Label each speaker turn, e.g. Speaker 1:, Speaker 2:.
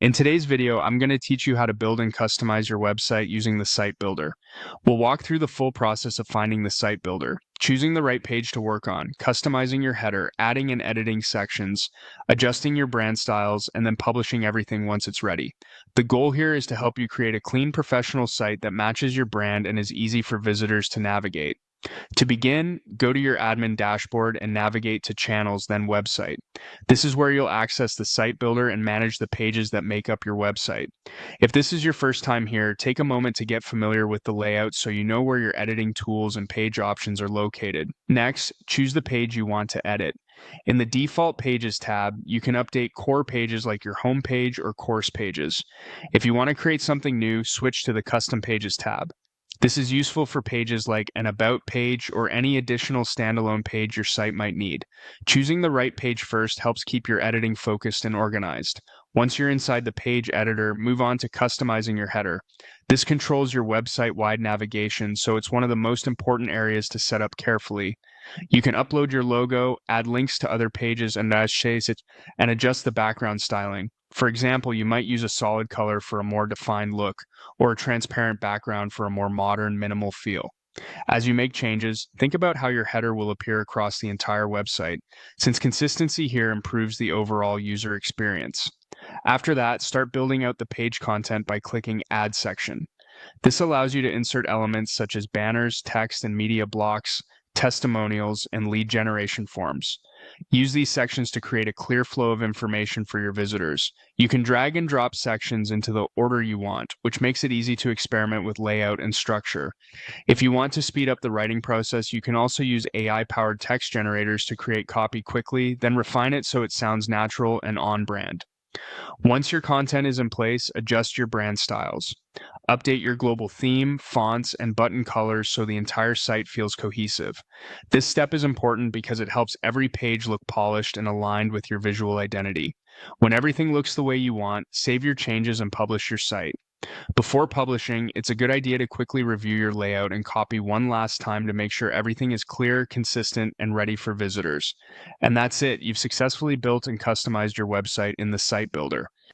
Speaker 1: In today's video, I'm going to teach you how to build and customize your website using the Site Builder. We'll walk through the full process of finding the Site Builder, choosing the right page to work on, customizing your header, adding and editing sections, adjusting your brand styles, and then publishing everything once it's ready. The goal here is to help you create a clean, professional site that matches your brand and is easy for visitors to navigate. To begin, go to your admin dashboard and navigate to Channels, then Website. This is where you'll access the Site Builder and manage the pages that make up your website. If this is your first time here, take a moment to get familiar with the layout so you know where your editing tools and page options are located. Next, choose the page you want to edit. In the Default Pages tab, you can update core pages like your home page or course pages. If you want to create something new, switch to the Custom Pages tab. This is useful for pages like an About page or any additional standalone page your site might need. Choosing the right page first helps keep your editing focused and organized. Once you're inside the page editor, move on to customizing your header. This controls your website-wide navigation, so it's one of the most important areas to set up carefully. You can upload your logo, add links to other pages, and adjust the background styling. For example, you might use a solid color for a more defined look, or a transparent background for a more modern, minimal feel. As you make changes, think about how your header will appear across the entire website, since consistency here improves the overall user experience. After that, start building out the page content by clicking Add Section. This allows you to insert elements such as banners, text, and media blocks, testimonials, and lead generation forms. Use these sections to create a clear flow of information for your visitors. You can drag and drop sections into the order you want, which makes it easy to experiment with layout and structure. If you want to speed up the writing process, you can also use AI-powered text generators to create copy quickly, then refine it so it sounds natural and on-brand. Once your content is in place, adjust your brand styles. Update your global theme, fonts, and button colors so the entire site feels cohesive. This step is important because it helps every page look polished and aligned with your visual identity. When everything looks the way you want, save your changes and publish your site. Before publishing, it's a good idea to quickly review your layout and copy one last time to make sure everything is clear, consistent, and ready for visitors. And that's it. You've successfully built and customized your website in the Site Builder.